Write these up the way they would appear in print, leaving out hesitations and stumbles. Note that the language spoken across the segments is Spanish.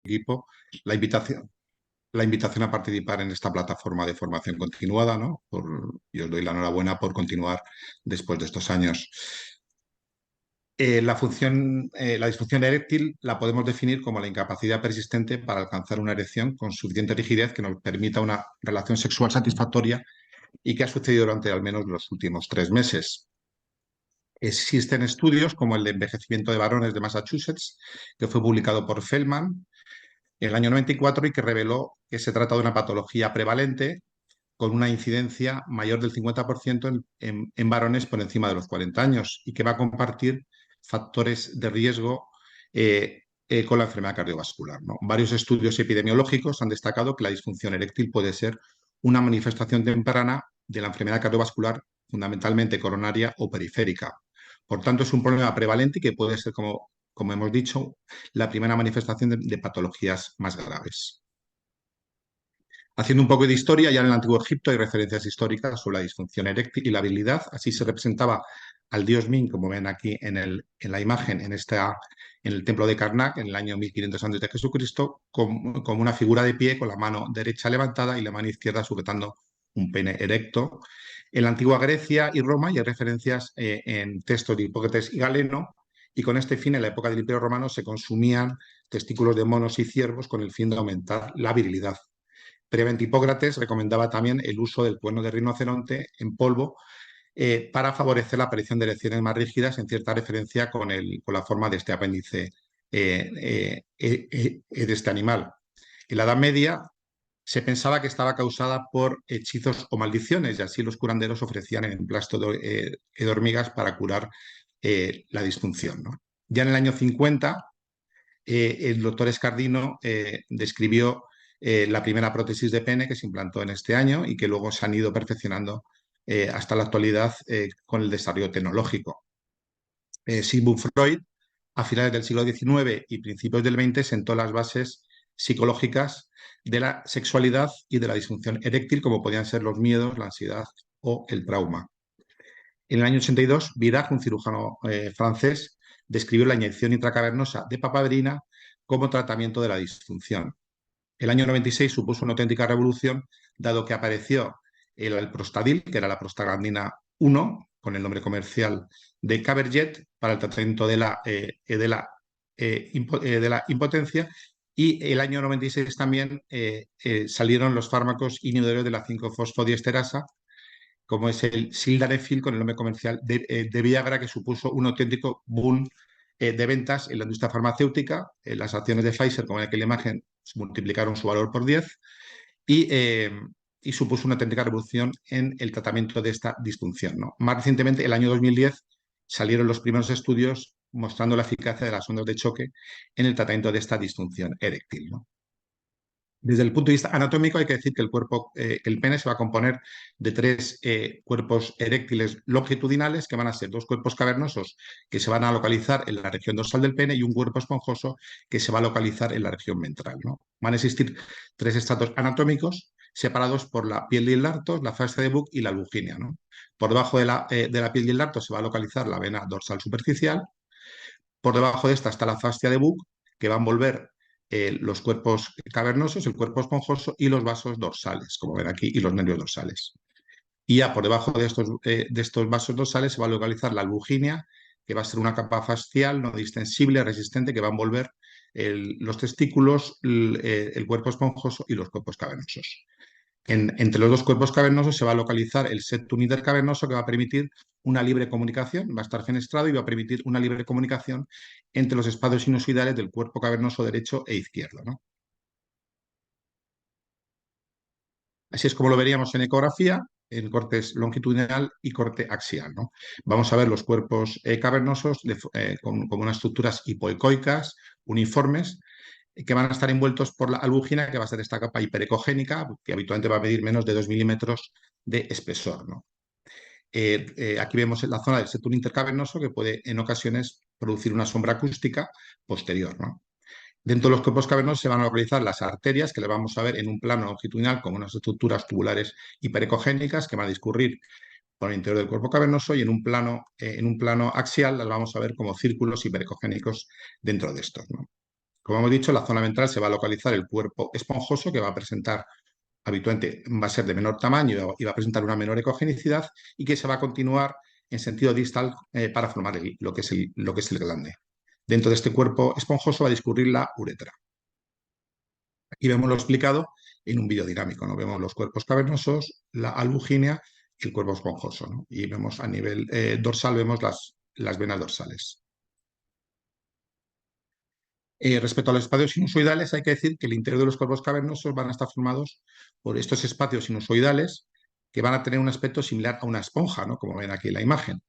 equipo la invitación, la invitación a participar en esta plataforma de formación continuada, ¿no? Y os doy la enhorabuena por continuar después de estos años. La disfunción eréctil la podemos definir como la incapacidad persistente para alcanzar una erección con suficiente rigidez que nos permita una relación sexual satisfactoria y que ha sucedido durante al menos los últimos 3 meses. Existen estudios como el de envejecimiento de varones de Massachusetts, que fue publicado por Feldman en el año 94 y que reveló que se trata de una patología prevalente con una incidencia mayor del 50% en varones por encima de los 40 años y que va a compartir factores de riesgo con la enfermedad cardiovascular, ¿no? Varios estudios epidemiológicos han destacado que la disfunción eréctil puede ser una manifestación temprana de la enfermedad cardiovascular, fundamentalmente coronaria o periférica. Por tanto, es un problema prevalente y que puede ser, como hemos dicho, la primera manifestación de patologías más graves. Haciendo un poco de historia, ya en el Antiguo Egipto hay referencias históricas sobre la disfunción eréctil y la habilidad. Así se representaba al dios Min, como ven aquí en la imagen, en el templo de Karnak, en el año 1500 a.C., como una figura de pie con la mano derecha levantada y la mano izquierda sujetando un pene erecto. En la antigua Grecia y Roma hay referencias en textos de Hipócrates y Galeno, y con este fin, en la época del Imperio Romano, se consumían testículos de monos y ciervos con el fin de aumentar la virilidad. Previamente, Hipócrates recomendaba también el uso del cuerno de rinoceronte en polvo para favorecer la aparición de erecciones más rígidas, en cierta referencia con la forma de este apéndice de este animal. En la Edad Media se pensaba que estaba causada por hechizos o maldiciones, y así los curanderos ofrecían el emplasto de hormigas para curar la disfunción, ¿no? Ya en el año 50, el doctor Escardino describió la primera prótesis de pene que se implantó en este año y que luego se han ido perfeccionando hasta la actualidad con el desarrollo tecnológico. Sigmund Freud, a finales del siglo XIX y principios del XX, sentó las bases psicológicas de la sexualidad y de la disfunción eréctil, como podían ser los miedos, la ansiedad o el trauma. En el año 82, Virag, un cirujano francés, describió la inyección intracavernosa de papaverina como tratamiento de la disfunción. El año 96 supuso una auténtica revolución, dado que apareció el Prostadil, que era la prostaglandina 1, con el nombre comercial de Caberjet, para el tratamiento de la impotencia. Y el año 96 también salieron los fármacos inhibidores de la 5-fosfodiesterasa, como es el sildenafil, con el nombre comercial de Viagra, que supuso un auténtico boom de ventas en la industria farmacéutica. Las acciones de Pfizer, como en aquella imagen, multiplicaron su valor por 10 y, eh, y supuso una auténtica revolución en el tratamiento de esta disfunción, ¿no? Más recientemente, el año 2010, salieron los primeros estudios mostrando la eficacia de las ondas de choque en el tratamiento de esta disfunción eréctil, ¿no? Desde el punto de vista anatómico, hay que decir que el pene se va a componer de 3 cuerpos eréctiles longitudinales, que van a ser 2 cuerpos cavernosos que se van a localizar en la región dorsal del pene y un cuerpo esponjoso que se va a localizar en la región ventral, ¿no? Van a existir 3 estratos anatómicos separados por la piel de Hildartos, la fascia de Buck y la albuginia, ¿no? Por debajo de la piel de Hildartos se va a localizar la vena dorsal superficial. Por debajo de esta está la fascia de Buck, que va a envolver los cuerpos cavernosos, el cuerpo esponjoso y los vasos dorsales, como ven aquí, y los nervios dorsales. Y ya por debajo de estos vasos dorsales se va a localizar la albuginia, que va a ser una capa fascial no distensible, resistente, que va a envolver los testículos, el cuerpo esponjoso y los cuerpos cavernosos. Entre los 2 cuerpos cavernosos se va a localizar el septum intercavernoso, que va a permitir una libre comunicación, va a estar fenestrado y va a permitir una libre comunicación entre los espacios sinusoidales del cuerpo cavernoso derecho e izquierdo, ¿no? Así es como lo veríamos en ecografía, en cortes longitudinal y corte axial, ¿no? Vamos a ver los cuerpos cavernosos con unas estructuras hipoecoicas, uniformes, que van a estar envueltos por la albúgina, que va a ser esta capa hiperecogénica, que habitualmente va a medir menos de 2 milímetros de espesor, ¿no? Aquí vemos la zona del septum intercavernoso, que puede en ocasiones producir una sombra acústica posterior, ¿no? Dentro de los cuerpos cavernosos se van a localizar las arterias, que le vamos a ver en un plano longitudinal como unas estructuras tubulares hiperecogénicas que van a discurrir por el interior del cuerpo cavernoso, y en un plano axial las vamos a ver como círculos hiperecogénicos dentro de estos, ¿no? Como hemos dicho, en la zona ventral se va a localizar el cuerpo esponjoso que va a presentar, habitualmente va a ser de menor tamaño y va a presentar una menor ecogenicidad y que se va a continuar en sentido distal para formar lo que es el glande. Dentro de este cuerpo esponjoso va a discurrir la uretra. Aquí vemos lo explicado en un biodinámico, ¿no? Vemos los cuerpos cavernosos, la albugínea y el cuerpo esponjoso, ¿no? Y vemos a nivel dorsal, vemos las venas dorsales. Respecto a los espacios sinusoidales, hay que decir que el interior de los cuerpos cavernosos van a estar formados por estos espacios sinusoidales que van a tener un aspecto similar a una esponja, ¿no? Como ven aquí en la imagen.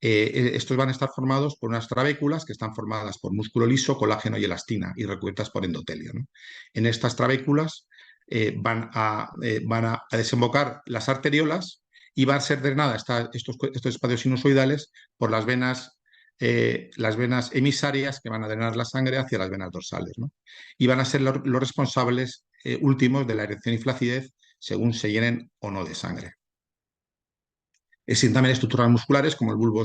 Estos van a estar formados por unas trabéculas que están formadas por músculo liso, colágeno y elastina y recubiertas por endotelio, ¿no? En estas trabéculas van a desembocar las arteriolas y van a ser drenadas estos espacios sinusoidales por las venas emisarias que van a drenar la sangre hacia las venas dorsales, ¿no? Y van a ser los responsables últimos de la erección y flacidez según se llenen o no de sangre. Existen también estructuras musculares como el bulbo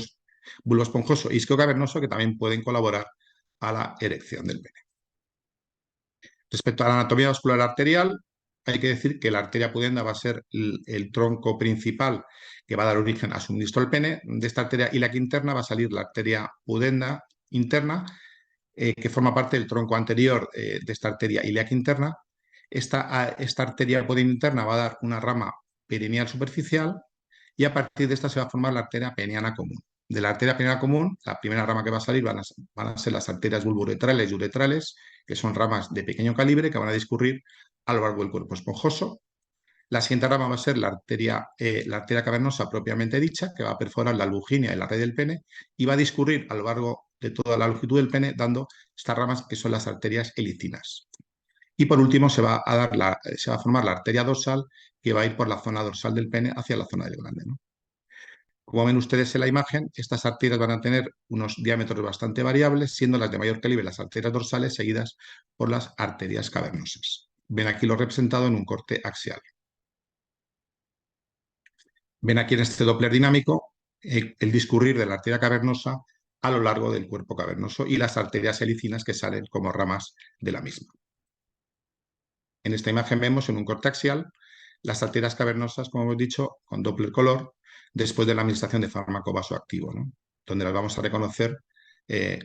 esponjoso y isquio cavernoso que también pueden colaborar a la erección del pene. Respecto a la anatomía vascular arterial, hay que decir que la arteria pudenda va a ser el tronco principal que va a dar origen a suministro al pene. De esta arteria ilíaca interna va a salir la arteria pudenda interna, que forma parte del tronco anterior de esta arteria ilíaca interna. Esta arteria pudenda interna va a dar una rama perineal superficial y a partir de esta se va a formar la arteria peniana común. De la arteria peniana común, la primera rama que va a salir van a ser las arterias bulbouretrales y uretrales, que son ramas de pequeño calibre que van a discurrir a lo largo del cuerpo esponjoso. La siguiente rama va a ser la arteria cavernosa propiamente dicha, que va a perforar la albugínea y la red del pene y va a discurrir a lo largo de toda la longitud del pene, dando estas ramas que son las arterias helicinas. Y por último se va a formar la arteria dorsal, que va a ir por la zona dorsal del pene hacia la zona del glande, ¿no? Como ven ustedes en la imagen, estas arterias van a tener unos diámetros bastante variables, siendo las de mayor calibre las arterias dorsales, seguidas por las arterias cavernosas. Ven aquí lo representado en un corte axial. Ven aquí en este Doppler dinámico el discurrir de la arteria cavernosa a lo largo del cuerpo cavernoso y las arterias helicinas que salen como ramas de la misma. En esta imagen vemos en un corte axial las arterias cavernosas, como hemos dicho, con Doppler color, después de la administración de fármaco vasoactivo, ¿no? Donde las vamos a reconocer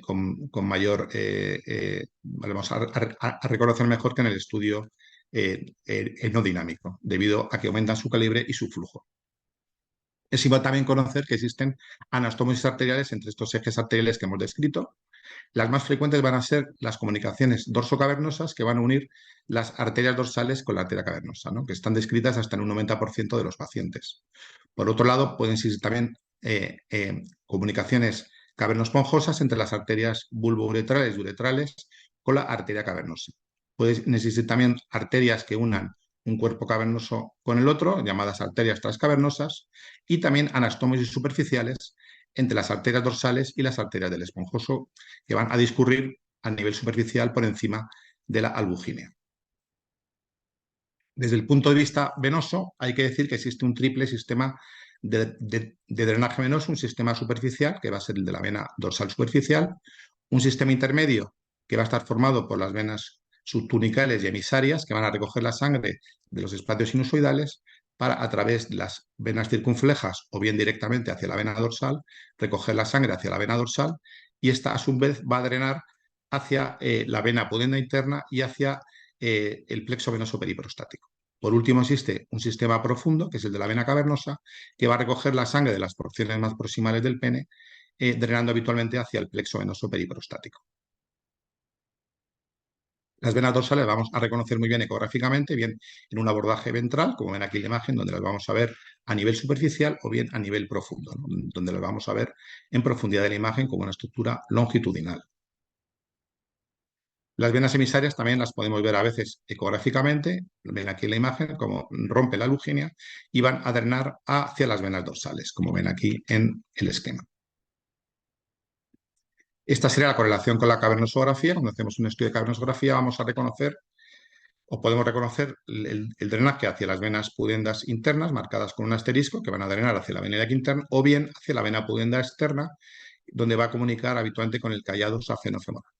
con mayor, vamos a reconocer mejor que en el estudio no dinámico, debido a que aumentan su calibre y su flujo. Es igual también conocer que existen anastomosis arteriales entre estos ejes arteriales que hemos descrito. Las más frecuentes van a ser las comunicaciones dorsocavernosas que van a unir las arterias dorsales con la arteria cavernosa, ¿no? Que están descritas hasta en un 90% de los pacientes. Por otro lado, pueden existir también comunicaciones cavernosponjosas entre las arterias bulbouretrales y uretrales con la arteria cavernosa. Pueden existir también arterias que unan un cuerpo cavernoso con el otro, llamadas arterias transcavernosas, y también anastomosis superficiales entre las arterias dorsales y las arterias del esponjoso, que van a discurrir a nivel superficial por encima de la albugínea. Desde el punto de vista venoso, hay que decir que existe un triple sistema de drenaje venoso, un sistema superficial, que va a ser el de la vena dorsal superficial, un sistema intermedio, que va a estar formado por las venas subtunicales y emisarias, que van a recoger la sangre de los espacios sinusoidales para, a través de las venas circunflejas o bien directamente hacia la vena dorsal, recoger la sangre hacia la vena dorsal y esta a su vez va a drenar hacia la vena pudenda interna y hacia el plexo venoso periprostático. Por último, existe un sistema profundo, que es el de la vena cavernosa, que va a recoger la sangre de las porciones más proximales del pene, drenando habitualmente hacia el plexo venoso periprostático. Las venas dorsales las vamos a reconocer muy bien ecográficamente, bien en un abordaje ventral, como ven aquí en la imagen, donde las vamos a ver a nivel superficial o bien a nivel profundo, ¿no? Donde las vamos a ver en profundidad de la imagen como una estructura longitudinal. Las venas emisarias también las podemos ver a veces ecográficamente, ven aquí en la imagen, como rompe la albugínea y van a drenar hacia las venas dorsales, como ven aquí en el esquema. Esta sería la correlación con la cavernosografía. Cuando hacemos un estudio de cavernosografía vamos a reconocer o podemos reconocer el drenaje hacia las venas pudendas internas, marcadas con un asterisco, que van a drenar hacia la vena ilíaca interna, o bien hacia la vena pudenda externa, donde va a comunicar habitualmente con el callado safeno femoral.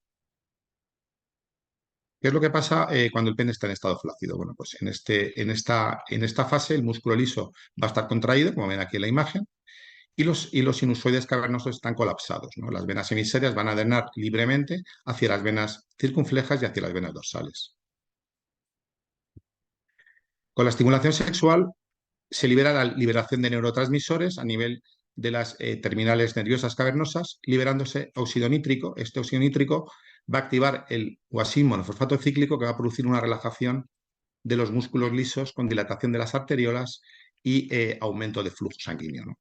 ¿Qué es lo que pasa cuando el pene está en estado flácido? Bueno, pues en esta fase el músculo liso va a estar contraído, como ven aquí en la imagen, y los sinusoides cavernosos están colapsados, ¿no? Las venas emisorias van a drenar libremente hacia las venas circunflejas y hacia las venas dorsales. Con la estimulación sexual se libera la liberación de neurotransmisores a nivel de las terminales nerviosas cavernosas, liberándose óxido nítrico. Este óxido nítrico va a activar el guasín monofosfato cíclico, que va a producir una relajación de los músculos lisos con dilatación de las arteriolas y aumento de flujo sanguíneo, ¿no?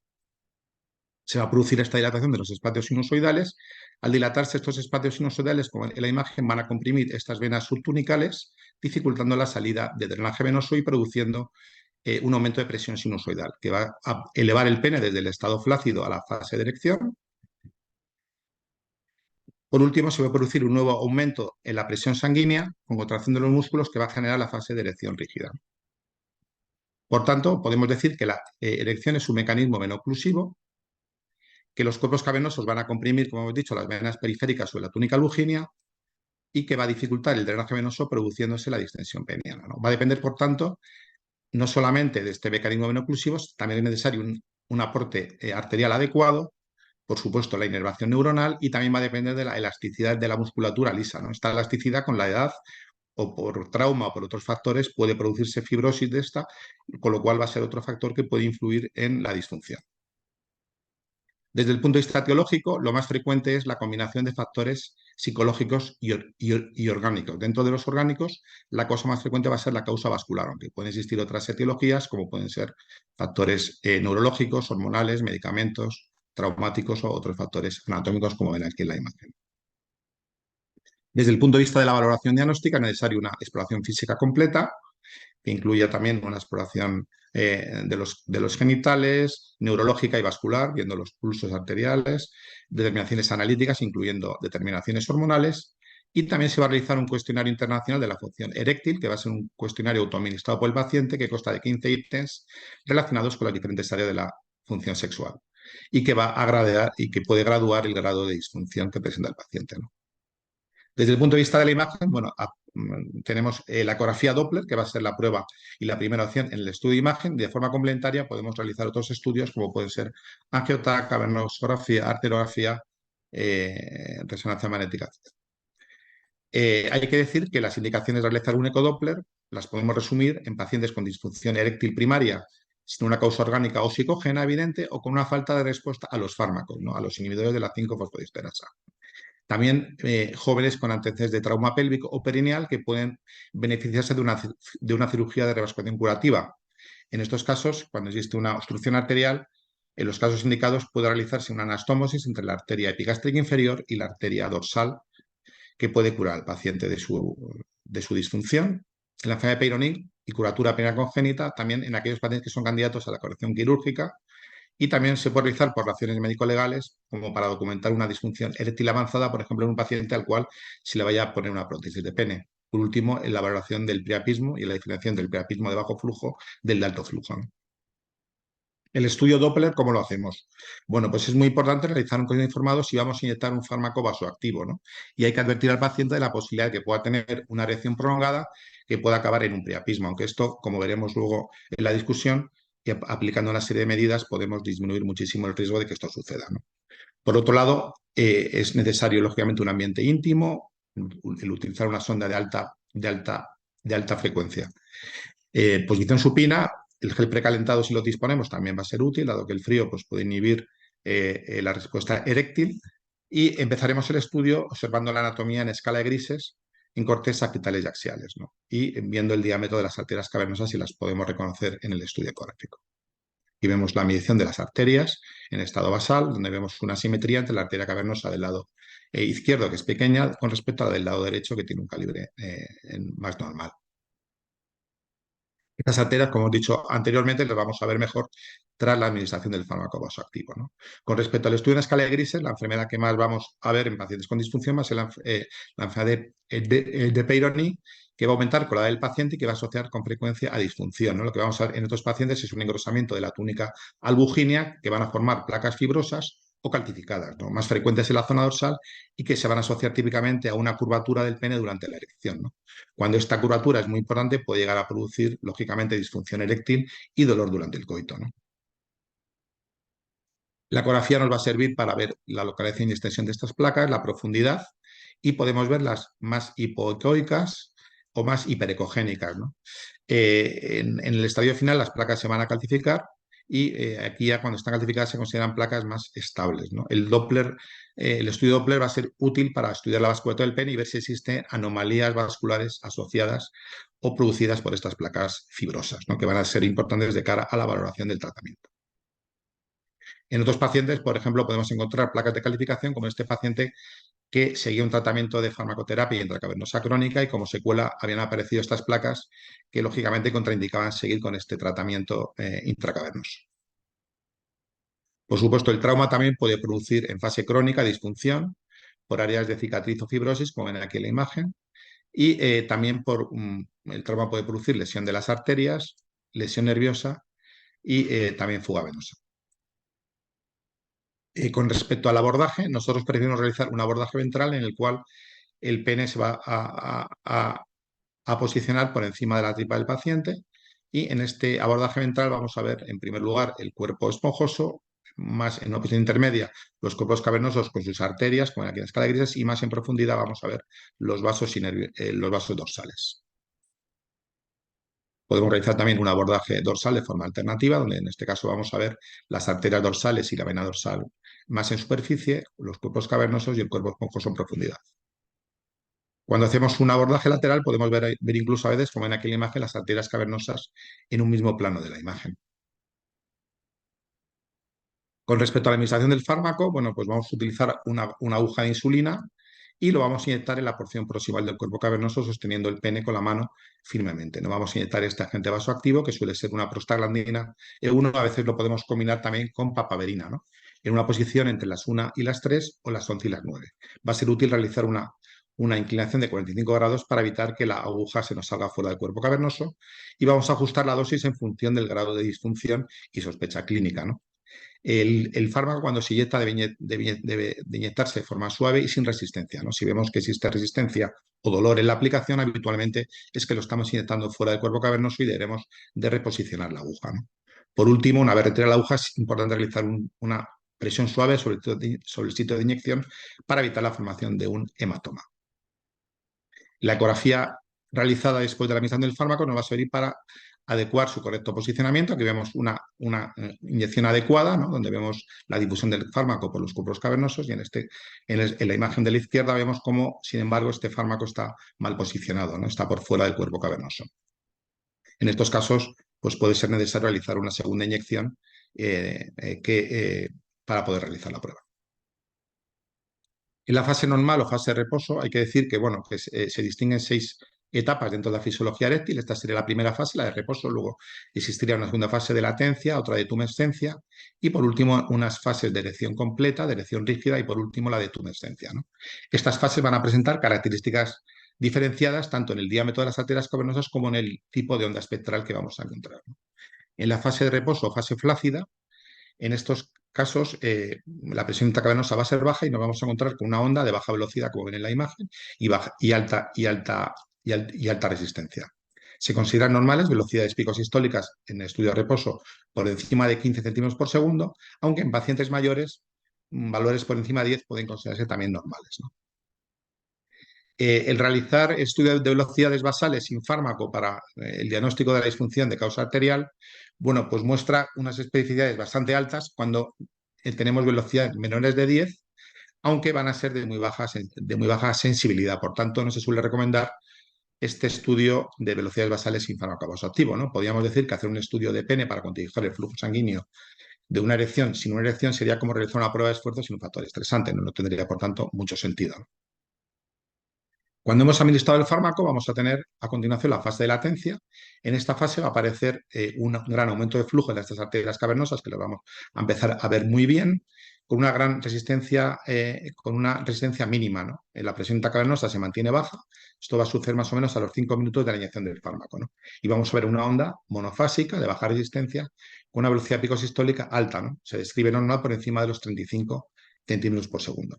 Se va a producir esta dilatación de los espacios sinusoidales. Al dilatarse estos espacios sinusoidales, como en la imagen, van a comprimir estas venas subtunicales, dificultando la salida de drenaje venoso y produciendo un aumento de presión sinusoidal, que va a elevar el pene desde el estado flácido a la fase de erección. Por último, se va a producir un nuevo aumento en la presión sanguínea con contracción de los músculos que va a generar la fase de erección rígida. Por tanto, podemos decir que la erección es un mecanismo venoclusivo, que los cuerpos cavernosos van a comprimir, como hemos dicho, las venas periféricas o la túnica albuginea y que va a dificultar el drenaje venoso produciéndose la distensión peniana, ¿no? Va a depender, por tanto, no solamente de este mecanismo venoclusivo, también es necesario un aporte arterial adecuado, por supuesto la inervación neuronal, y también va a depender de la elasticidad de la musculatura lisa, ¿no? Esta elasticidad con la edad o por trauma o por otros factores puede producirse fibrosis de esta, con lo cual va a ser otro factor que puede influir en la disfunción. Desde el punto de vista teológico, lo más frecuente es la combinación de factores psicológicos y orgánicos. Dentro de los orgánicos, la cosa más frecuente va a ser la causa vascular, aunque pueden existir otras etiologías, como pueden ser factores neurológicos, hormonales, medicamentos, traumáticos o otros factores anatómicos, como ven aquí en la imagen. Desde el punto de vista de la valoración diagnóstica, es necesaria una exploración física completa, que incluya también una exploración de los genitales, neurológica y vascular, viendo los pulsos arteriales, determinaciones analíticas, incluyendo determinaciones hormonales, y también se va a realizar un cuestionario internacional de la función eréctil, que va a ser un cuestionario autoadministrado por el paciente, que consta de 15 ítems relacionados con las diferentes áreas de la función sexual, y que va a graduar y que puede graduar el grado de disfunción que presenta el paciente, ¿no? Desde el punto de vista de la imagen, bueno, tenemos la ecografía Doppler, que va a ser la prueba y la primera opción en el estudio de imagen. De forma complementaria podemos realizar otros estudios como pueden ser angioTAC, cavernoscopia, arteriografía, resonancia magnética, etc. Hay que decir que las indicaciones de realizar un ecodoppler las podemos resumir en pacientes con disfunción eréctil primaria sin una causa orgánica o psicógena evidente o con una falta de respuesta a los fármacos, ¿no? A los inhibidores de la 5-fosfodiesterasa. También jóvenes con antecedentes de trauma pélvico o perineal que pueden beneficiarse de una cirugía de revasculación curativa. En estos casos, cuando existe una obstrucción arterial, en los casos indicados puede realizarse una anastomosis entre la arteria epigástrica inferior y la arteria dorsal, que puede curar al paciente de su disfunción. En la enfermedad de Peyronie y curatura peniana congénita, también en aquellos pacientes que son candidatos a la corrección quirúrgica, y también se puede realizar por razones médico-legales, como para documentar una disfunción eréctil avanzada, por ejemplo, en un paciente al cual se le vaya a poner una prótesis de pene. Por último, en la valoración del priapismo y la diferenciación del priapismo de bajo flujo del de alto flujo, ¿no? El estudio Doppler, ¿cómo lo hacemos? Bueno, pues es muy importante realizar un código informado si vamos a inyectar un fármaco vasoactivo, ¿no? Y hay que advertir al paciente de la posibilidad de que pueda tener una erección prolongada que pueda acabar en un priapismo, aunque esto, como veremos luego en la discusión, que aplicando una serie de medidas podemos disminuir muchísimo el riesgo de que esto suceda, ¿no? Por otro lado, es necesario, lógicamente, un ambiente íntimo, el utilizar una sonda de alta frecuencia. Posición supina, el gel precalentado, si lo disponemos, también va a ser útil, dado que el frío pues, puede inhibir la respuesta eréctil. Y empezaremos el estudio observando la anatomía en escala de grises en cortes saquitales y axiales, ¿no? Y viendo el diámetro de las arterias cavernosas si las podemos reconocer en el estudio ecográfico. Y vemos la medición de las arterias en estado basal, donde vemos una simetría entre la arteria cavernosa del lado izquierdo, que es pequeña, con respecto a la del lado derecho, que tiene un calibre más normal. Estas arterias, como hemos dicho anteriormente, las vamos a ver mejor tras la administración del fármaco vasoactivo, ¿no? Con respecto al estudio en escala de grises, la enfermedad que más vamos a ver en pacientes con disfunción va a ser la enfermedad de Peyronie, que va a aumentar con la edad del paciente y que va a asociar con frecuencia a disfunción, ¿no? Lo que vamos a ver en estos pacientes es un engrosamiento de la túnica albuginea que van a formar placas fibrosas o calcificadas, ¿no? Más frecuentes en la zona dorsal y que se van a asociar típicamente a una curvatura del pene durante la erección, ¿no? Cuando esta curvatura es muy importante, puede llegar a producir, lógicamente, disfunción eréctil y dolor durante el coito, ¿no? La ecografía nos va a servir para ver la localización y extensión de estas placas, la profundidad, y podemos verlas más hipoecoicas o más hiperecogénicas, ¿no? En el estadio final las placas se van a calcificar y aquí ya cuando están calcificadas se consideran placas más estables, ¿no? El Doppler, el estudio Doppler va a ser útil para estudiar la vasculatura del pene y ver si existen anomalías vasculares asociadas o producidas por estas placas fibrosas, ¿no? Que van a ser importantes de cara a la valoración del tratamiento. En otros pacientes, por ejemplo, podemos encontrar placas de calcificación como este paciente que seguía un tratamiento de farmacoterapia intracavernosa crónica y como secuela habían aparecido estas placas que lógicamente contraindicaban seguir con este tratamiento intracavernoso. Por supuesto, el trauma también puede producir en fase crónica disfunción por áreas de cicatriz o fibrosis, como ven aquí en la imagen, y también el trauma puede producir lesión de las arterias, lesión nerviosa y también fuga venosa. Con respecto al abordaje, nosotros preferimos realizar un abordaje ventral en el cual el pene se va a posicionar por encima de la tripa del paciente y en este abordaje ventral vamos a ver en primer lugar el cuerpo esponjoso, más en una posición intermedia los cuerpos cavernosos con sus arterias, como aquí en la escala de grises, y más en profundidad vamos a ver los vasos, los vasos dorsales. Podemos realizar también un abordaje dorsal de forma alternativa, donde en este caso vamos a ver las arterias dorsales y la vena dorsal más en superficie, los cuerpos cavernosos y el cuerpo esponjoso en profundidad. Cuando hacemos un abordaje lateral podemos ver incluso a veces, como en aquella imagen, las arterias cavernosas en un mismo plano de la imagen. Con respecto a la administración del fármaco, bueno, pues vamos a utilizar una aguja de insulina y lo vamos a inyectar en la porción proximal del cuerpo cavernoso sosteniendo el pene con la mano firmemente. No vamos a inyectar este agente vasoactivo, que suele ser una prostaglandina E1, a veces lo podemos combinar también con papaverina, ¿no? En una posición entre las 1 y las 3 o las 11 y las 9. Va a ser útil realizar una inclinación de 45 grados para evitar que la aguja se nos salga fuera del cuerpo cavernoso y vamos a ajustar la dosis en función del grado de disfunción y sospecha clínica, ¿no? El fármaco cuando se inyecta debe inyectarse de forma suave y sin resistencia, ¿no? Si vemos que existe resistencia o dolor en la aplicación, habitualmente es que lo estamos inyectando fuera del cuerpo cavernoso y debemos de reposicionar la aguja, ¿no? Por último, una vez retirada la aguja, es importante realizar una presión suave sobre el sitio de inyección para evitar la formación de un hematoma. La ecografía realizada después de la administración del fármaco nos va a servir para adecuar su correcto posicionamiento. Aquí vemos una inyección adecuada, ¿no? Donde vemos la difusión del fármaco por los cuerpos cavernosos y en la imagen de la izquierda vemos cómo, sin embargo, este fármaco está mal posicionado, ¿no? Está por fuera del cuerpo cavernoso. En estos casos, pues puede ser necesario realizar una segunda inyección para poder realizar la prueba. En la fase normal o fase de reposo hay que decir que, bueno, que se distinguen 6 etapas dentro de la fisiología eréctil. Esta sería la primera fase, la de reposo. Luego existiría una segunda fase de latencia, otra de tumescencia y por último unas fases de erección completa, de erección rígida y por último la de tumescencia, ¿no? Estas fases van a presentar características diferenciadas tanto en el diámetro de las arterias cavernosas como en el tipo de onda espectral que vamos a encontrar, ¿no? En la fase de reposo o fase flácida, en estos casos, la presión intracavernosa va a ser baja y nos vamos a encontrar con una onda de baja velocidad, como ven en la imagen, y alta resistencia. Se consideran normales velocidades picosistólicas en el estudio de reposo por encima de 15 céntimos por segundo, aunque en pacientes mayores valores por encima de 10 pueden considerarse también normales, ¿no? El realizar estudios de velocidades basales sin fármaco para el diagnóstico de la disfunción de causa arterial, bueno, pues muestra unas especificidades bastante altas cuando tenemos velocidades menores de 10, aunque van a ser de muy baja sensibilidad. Por tanto, no se suele recomendar este estudio de velocidades basales sin fármaco vasoactivo, ¿no? Podríamos decir que hacer un estudio de pene para cuantificar el flujo sanguíneo de una erección sin una erección sería como realizar una prueba de esfuerzo sin un factor estresante, no tendría, por tanto, mucho sentido. Cuando hemos administrado el fármaco, vamos a tener a continuación la fase de latencia. En esta fase va a aparecer un gran aumento de flujo de estas arterias cavernosas, que lo vamos a empezar a ver muy bien, con una gran resistencia, con una resistencia mínima, ¿no? La presión intracavernosa se mantiene baja. Esto va a suceder más o menos a los 5 minutos de la inyección del fármaco, ¿no? Y vamos a ver una onda monofásica de baja resistencia con una velocidad picosistólica alta, ¿no? Se describe normal por encima de los 35 centímetros por segundo.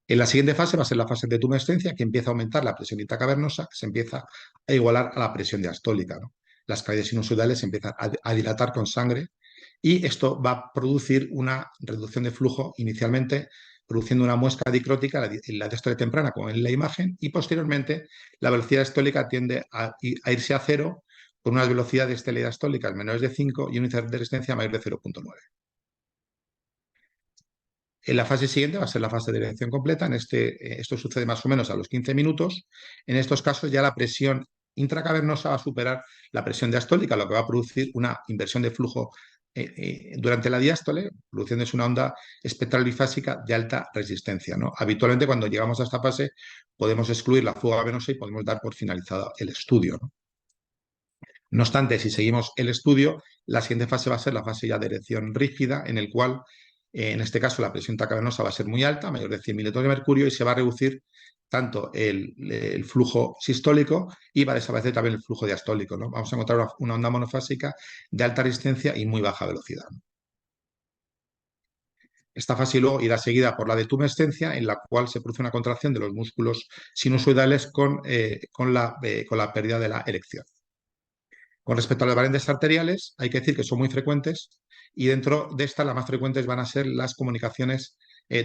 En la siguiente fase va a ser la fase de tumescencia, que empieza a aumentar la presión intracavernosa, que se empieza a igualar a la presión diastólica, ¿no? Las paredes sinusoidales se empiezan a dilatar con sangre y esto va a producir una reducción de flujo inicialmente, produciendo una muesca dicrótica en la diástole temprana, como en la imagen, y posteriormente la velocidad diastólica tiende a irse a cero con unas velocidades telediastólicas menores de 5 y una de resistencia mayor de 0,9. En la fase siguiente va a ser la fase de dirección completa. Esto sucede más o menos a los 15 minutos. En estos casos ya la presión intracavernosa va a superar la presión diastólica, lo que va a producir una inversión de flujo durante la diástole, produciéndose una onda espectral bifásica de alta resistencia, ¿no? Habitualmente, cuando llegamos a esta fase, podemos excluir la fuga venosa y podemos dar por finalizado el estudio, ¿no? No obstante, si seguimos el estudio, la siguiente fase va a ser la fase ya de erección rígida, en el cual, en este caso, la presión intracavernosa va a ser muy alta, mayor de 100 mililitros de mercurio, y se va a reducir tanto el flujo sistólico y va a desaparecer también el flujo diastólico, ¿no? Vamos a encontrar una onda monofásica de alta resistencia y muy baja velocidad. Esta fase luego irá seguida por la de tumescencia, en la cual se produce una contracción de los músculos sinusoidales con la pérdida de la erección. Con respecto a las variantes arteriales, hay que decir que son muy frecuentes y dentro de estas las más frecuentes van a ser las comunicaciones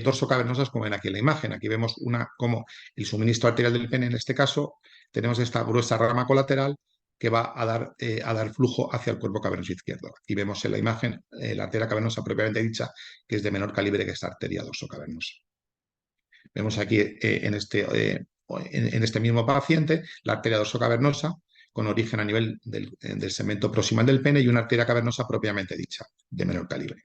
dorsocavernosas, como ven aquí en la imagen. Aquí vemos como el suministro arterial del pene, en este caso, tenemos esta gruesa rama colateral que va a dar flujo hacia el cuerpo cavernoso izquierdo. Aquí vemos en la imagen la arteria cavernosa propiamente dicha, que es de menor calibre que esta arteria dorsocavernosa. Vemos aquí en este mismo paciente la arteria dorsocavernosa con origen a nivel del segmento proximal del pene y una arteria cavernosa propiamente dicha, de menor calibre.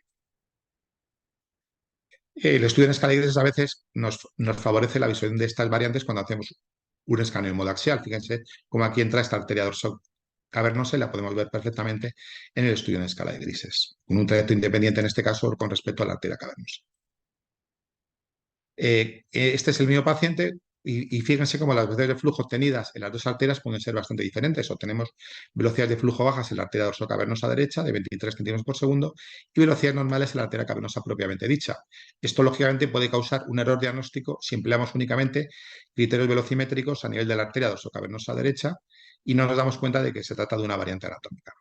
El estudio en escala de grises a veces nos favorece la visión de estas variantes cuando hacemos un escaneo en modo axial. Fíjense cómo aquí entra esta arteria dorsocavernosa y la podemos ver perfectamente en el estudio en escala de grises, con un trayecto independiente en este caso con respecto a la arteria cavernosa. Este es el mismo paciente y fíjense cómo las velocidades de flujo obtenidas en las dos arterias pueden ser bastante diferentes. Obtenemos velocidades de flujo bajas en la arteria dorsocavernosa derecha de 23 centímetros por segundo y velocidades normales en la arteria cavernosa propiamente dicha. Esto, lógicamente, puede causar un error diagnóstico si empleamos únicamente criterios velocimétricos a nivel de la arteria dorsocavernosa derecha y no nos damos cuenta de que se trata de una variante anatómica.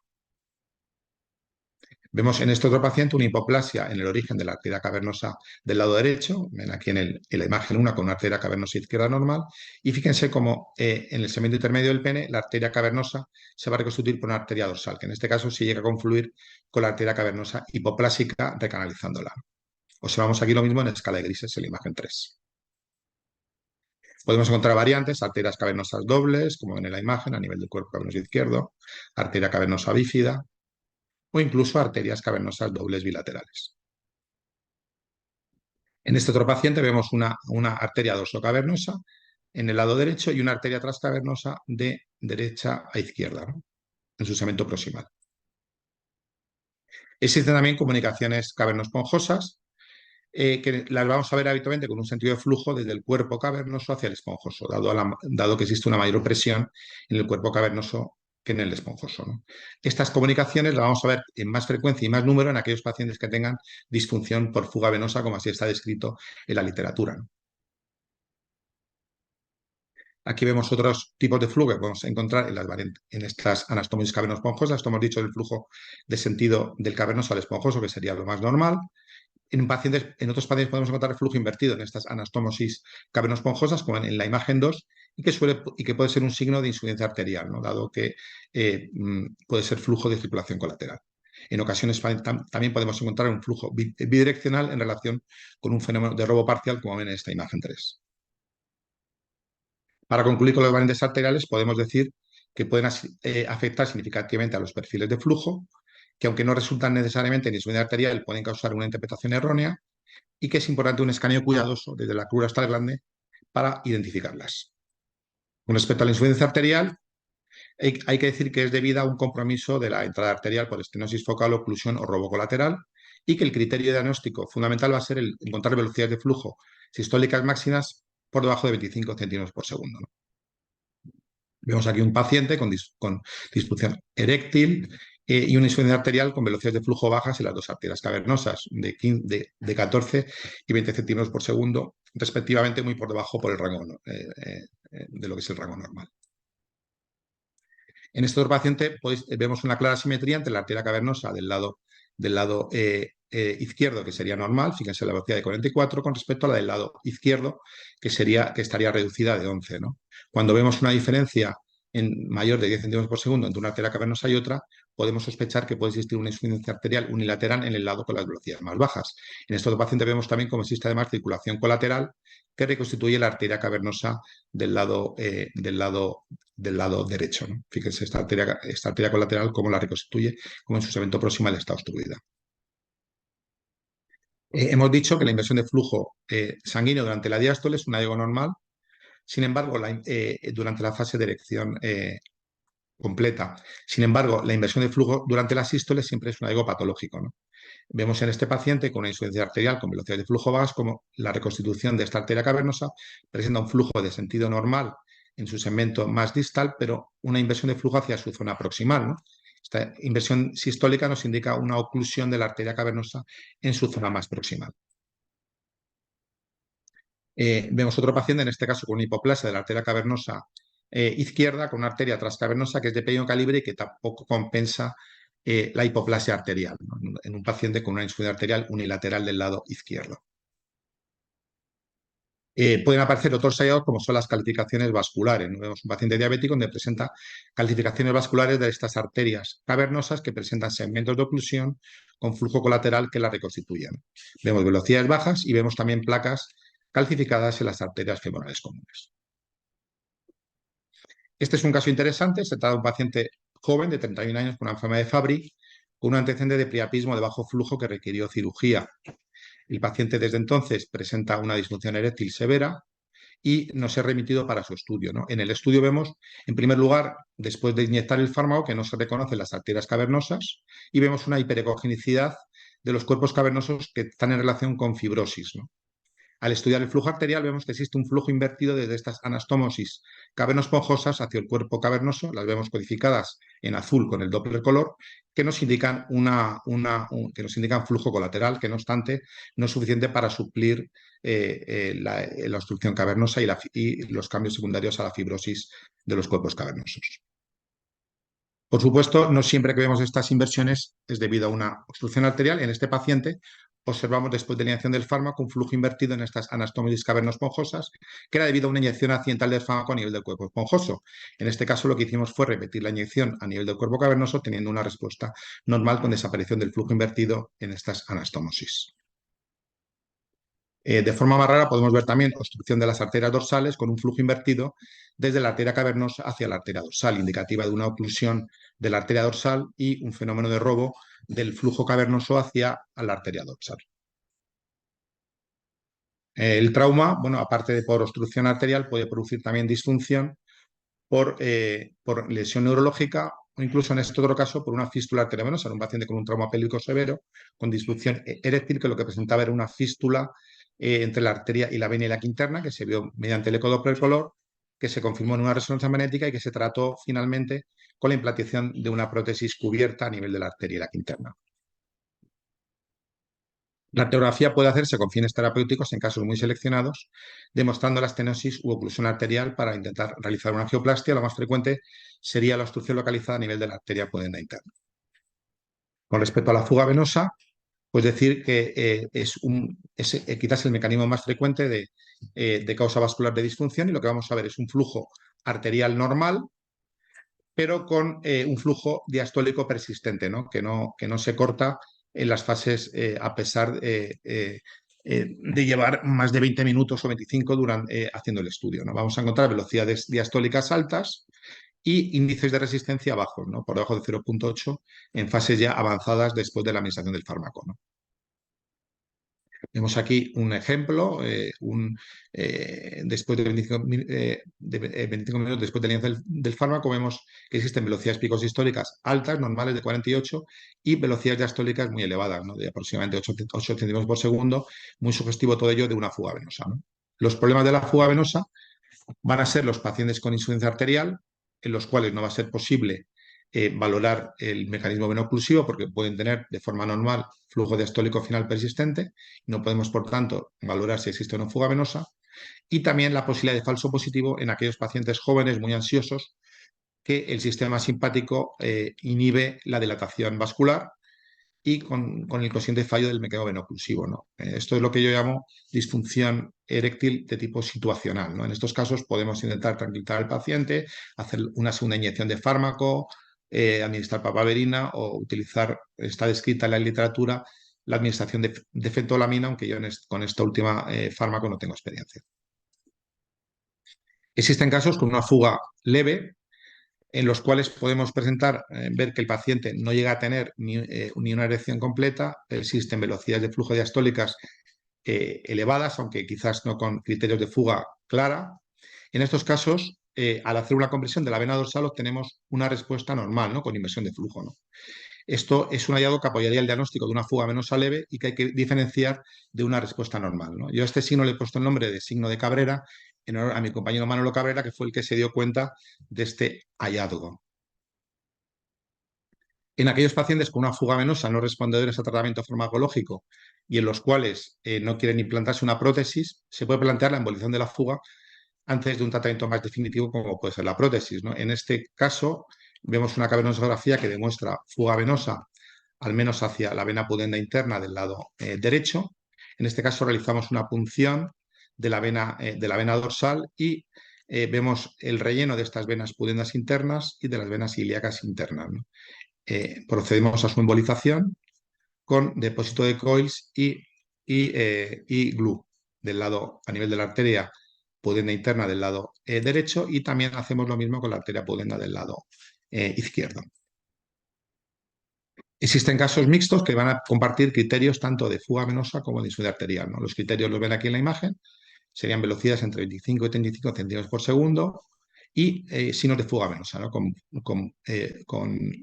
Vemos en este otro paciente una hipoplasia en el origen de la arteria cavernosa del lado derecho, ven aquí en la imagen 1 con una arteria cavernosa izquierda normal, y fíjense cómo en el segmento intermedio del pene la arteria cavernosa se va a reconstituir por una arteria dorsal, que en este caso se llega a confluir con la arteria cavernosa hipoplásica recanalizándola. Observamos aquí lo mismo en escala de grises en la imagen 3. Podemos encontrar variantes, arterias cavernosas dobles, como ven en la imagen, a nivel del cuerpo cavernoso izquierdo, arteria cavernosa bífida, o incluso arterias cavernosas dobles bilaterales. En este otro paciente vemos una arteria dorsocavernosa en el lado derecho y una arteria transcavernosa de derecha a izquierda, ¿no? En su segmento proximal. Existen también comunicaciones cavernosponjosas que las vamos a ver habitualmente con un sentido de flujo desde el cuerpo cavernoso hacia el esponjoso, dado que existe una mayor presión en el cuerpo cavernoso que en el esponjoso, ¿no? Estas comunicaciones las vamos a ver en más frecuencia y más número en aquellos pacientes que tengan disfunción por fuga venosa, como así está descrito en la literatura, ¿no? Aquí vemos otros tipos de flujo que podemos encontrar en estas anastomosis cavernosponjosas. Esto hemos dicho del flujo de sentido del cavernoso al esponjoso, que sería lo más normal. En otros pacientes podemos encontrar el flujo invertido en estas anastomosis cavernosponjosas, como en la imagen 2, y que puede ser un signo de insuficiencia arterial, ¿no? Dado que puede ser flujo de circulación colateral. En ocasiones también podemos encontrar un flujo bidireccional en relación con un fenómeno de robo parcial, como ven en esta imagen 3. Para concluir con las variantes arteriales, podemos decir que pueden afectar significativamente a los perfiles de flujo, que aunque no resultan necesariamente en insuficiencia arterial, pueden causar una interpretación errónea y que es importante un escaneo cuidadoso desde la crura hasta el glande para identificarlas. Con respecto a la insuficiencia arterial, hay que decir que es debida a un compromiso de la entrada arterial por estenosis focal, oclusión o robo colateral y que el criterio diagnóstico fundamental va a ser encontrar velocidades de flujo sistólicas máximas por debajo de 25 centímetros por segundo, ¿no? Vemos aquí un paciente con disfunción eréctil y una insuficiencia arterial con velocidades de flujo bajas en las dos arterias cavernosas, de 14 y 20 centímetros por segundo, respectivamente, muy por debajo por el rango, de lo que es el rango normal. En este otro paciente pues, vemos una clara simetría entre la arteria cavernosa del lado izquierdo, que sería normal, fíjense la velocidad de 44, con respecto a la del lado izquierdo, que estaría reducida de 11, ¿no? Cuando vemos una diferencia en mayor de 10 centímetros por segundo entre una arteria cavernosa y otra, podemos sospechar que puede existir una insuficiencia arterial unilateral en el lado con las velocidades más bajas. En este otro paciente vemos también cómo existe además circulación colateral que reconstituye la arteria cavernosa del lado derecho, ¿no? Fíjense esta arteria colateral, cómo la reconstituye, cómo en su segmento proximal está obstruida. Hemos dicho que la inversión de flujo sanguíneo durante la diástole es un algo normal. Sin embargo, durante la fase de erección completa. Sin embargo, la inversión de flujo durante la sístole siempre es un algo patológico, ¿no? Vemos en este paciente con una insuficiencia arterial con velocidades de flujo bajas como la reconstitución de esta arteria cavernosa presenta un flujo de sentido normal en su segmento más distal, pero una inversión de flujo hacia su zona proximal, ¿no? Esta inversión sistólica nos indica una oclusión de la arteria cavernosa en su zona más proximal. Vemos otro paciente, en este caso con una hipoplasia de la arteria cavernosa izquierda, con una arteria transcavernosa que es de pequeño calibre y que tampoco compensa la hipoplasia arterial, ¿no? En un paciente con una insuficiencia arterial unilateral del lado izquierdo. Pueden aparecer otros hallados como son las calcificaciones vasculares, ¿no? Vemos un paciente diabético donde presenta calcificaciones vasculares de estas arterias cavernosas que presentan segmentos de oclusión con flujo colateral que la reconstituyen. Vemos velocidades bajas y vemos también placas calcificadas en las arterias femorales comunes. Este es un caso interesante. Se trata de un paciente joven de 31 años con una enfermedad de Fabry, con un antecedente de priapismo de bajo flujo que requirió cirugía. El paciente desde entonces presenta una disfunción eréctil severa y nos es remitido para su estudio, ¿no? En el estudio vemos, en primer lugar, después de inyectar el fármaco, que no se reconocen las arterias cavernosas y vemos una hiperecogenicidad de los cuerpos cavernosos que están en relación con fibrosis, ¿no? Al estudiar el flujo arterial vemos que existe un flujo invertido desde estas anastomosis cavernosponjosas hacia el cuerpo cavernoso, las vemos codificadas en azul con el Doppler color, que nos indican, que nos indican flujo colateral, que no obstante no es suficiente para suplir la obstrucción cavernosa y los cambios secundarios a la fibrosis de los cuerpos cavernosos. Por supuesto, no siempre que vemos estas inversiones es debido a una obstrucción arterial. En este paciente observamos después de la inyección del fármaco un flujo invertido en estas anastomosis cavernosponjosas, que era debido a una inyección accidental del fármaco a nivel del cuerpo esponjoso. En este caso lo que hicimos fue repetir la inyección a nivel del cuerpo cavernoso teniendo una respuesta normal con desaparición del flujo invertido en estas anastomosis. De forma más rara podemos ver también obstrucción de las arterias dorsales con un flujo invertido desde la arteria cavernosa hacia la arteria dorsal, indicativa de una oclusión de la arteria dorsal y un fenómeno de robo del flujo cavernoso hacia la arteria dorsal. El trauma, bueno, aparte de por obstrucción arterial, puede producir también disfunción por lesión neurológica o incluso en este otro caso por una fístula arteriovenosa, en un paciente con un trauma pélvico severo, con disfunción eréctil, que lo que presentaba era una fístula entre la arteria y la vena ilíaca interna, que se vio mediante el ecodoppler color, que se confirmó en una resonancia magnética y que se trató finalmente con la implantación de una prótesis cubierta a nivel de la arteria ilíaca interna. La arteriografía puede hacerse con fines terapéuticos en casos muy seleccionados, demostrando la estenosis u oclusión arterial para intentar realizar una angioplastia. Lo más frecuente sería la obstrucción localizada a nivel de la arteria pudenda interna. Con respecto a la fuga venosa, pues decir que es quizás el mecanismo más frecuente de causa vascular de disfunción, y lo que vamos a ver es un flujo arterial normal, pero con un flujo diastólico persistente, ¿no? Que no se corta en las fases a pesar de llevar más de 20 minutos o 25 haciendo el estudio, ¿no? Vamos a encontrar velocidades diastólicas altas y índices de resistencia bajos, ¿no? Por debajo de 0,8 en fases ya avanzadas después de la administración del fármaco, ¿no? Vemos aquí un ejemplo, después de 25 minutos después de la alianza del fármaco, vemos que existen velocidades picos históricas altas, normales de 48, y velocidades diastólicas muy elevadas, ¿no? De aproximadamente 8 centímetros por segundo, muy sugestivo todo ello de una fuga venosa, ¿no? Los problemas de la fuga venosa van a ser los pacientes con insuficiencia arterial, en los cuales no va a ser posible valorar el mecanismo veno-oclusivo, porque pueden tener de forma normal flujo diastólico final persistente, y no podemos, por tanto, valorar si existe una fuga venosa, y también la posibilidad de falso positivo en aquellos pacientes jóvenes muy ansiosos que el sistema simpático inhibe la dilatación vascular y con el cociente fallo del mecanismo veno-oclusivo, ¿no? Esto es lo que yo llamo disfunción eréctil de tipo situacional, ¿no? En estos casos podemos intentar tranquilizar al paciente, hacer una segunda inyección de fármaco, administrar papaverina o utilizar, está descrita en la literatura, la administración de fentolamina, aunque yo con esta última fármaco no tengo experiencia. Existen casos con una fuga leve, en los cuales podemos presentar, ver que el paciente no llega a tener ni una erección completa, existen velocidades de flujo diastólicas elevadas, aunque quizás no con criterios de fuga clara. En estos casos, al hacer una compresión de la vena dorsal obtenemos una respuesta normal, ¿no? Con inversión de flujo, ¿no? Esto es un hallazgo que apoyaría el diagnóstico de una fuga venosa leve y que hay que diferenciar de una respuesta normal, ¿no? Yo a este signo le he puesto el nombre de signo de Cabrera, en honor a mi compañero Manolo Cabrera, que fue el que se dio cuenta de este hallazgo. En aquellos pacientes con una fuga venosa no respondedores a tratamiento farmacológico y en los cuales no quieren implantarse una prótesis, se puede plantear la embolización de la fuga antes de un tratamiento más definitivo como puede ser la prótesis, ¿no? En este caso vemos una cavernosografía que demuestra fuga venosa al menos hacia la vena pudenda interna del lado derecho. En este caso realizamos una punción de la vena dorsal y vemos el relleno de estas venas pudendas internas y de las venas ilíacas internas, ¿no? Procedemos a su embolización con depósito de coils y glue del lado a nivel de la arteria pudenda interna del lado derecho, y también hacemos lo mismo con la arteria pudenda del lado izquierdo. Existen casos mixtos que van a compartir criterios tanto de fuga venosa como de insuficiencia arterial, ¿no? Los criterios los ven aquí en la imagen, serían velocidades entre 25 y 35 centímetros por segundo y signos de fuga venosa, ¿no? Con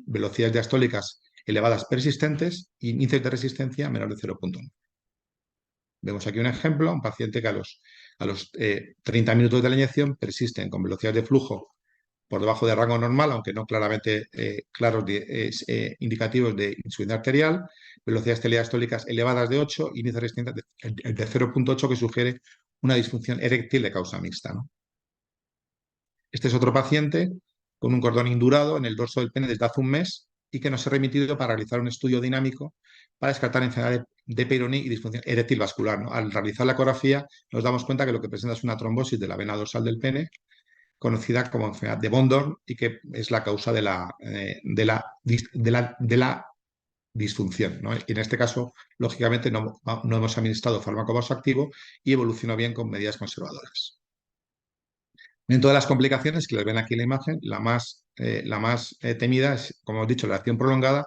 velocidades diastólicas elevadas persistentes y índices de resistencia menor de 0,1. Vemos aquí un ejemplo, un paciente que a los 30 minutos de la inyección persisten con velocidades de flujo por debajo del rango normal, aunque no claramente claros indicativos de insuficiencia arterial, velocidades diastólicas elevadas de 8, índice de resistencia de 0,8, que sugiere una disfunción eréctil de causa mixta, ¿no? Este es otro paciente con un cordón indurado en el dorso del pene desde hace un mes y que nos ha remitido para realizar un estudio dinámico para descartar enfermedad de Peyronie y disfunción eréctil vascular, ¿no? Al realizar la ecografía nos damos cuenta que lo que presenta es una trombosis de la vena dorsal del pene, conocida como enfermedad de Von Dorn, y que es la causa de la disfunción, ¿no? Y en este caso, lógicamente, no hemos administrado fármaco vasoactivo y evolucionó bien con medidas conservadoras. Dentro de las complicaciones que les ven aquí en la imagen, la más temida es, como hemos dicho, la acción prolongada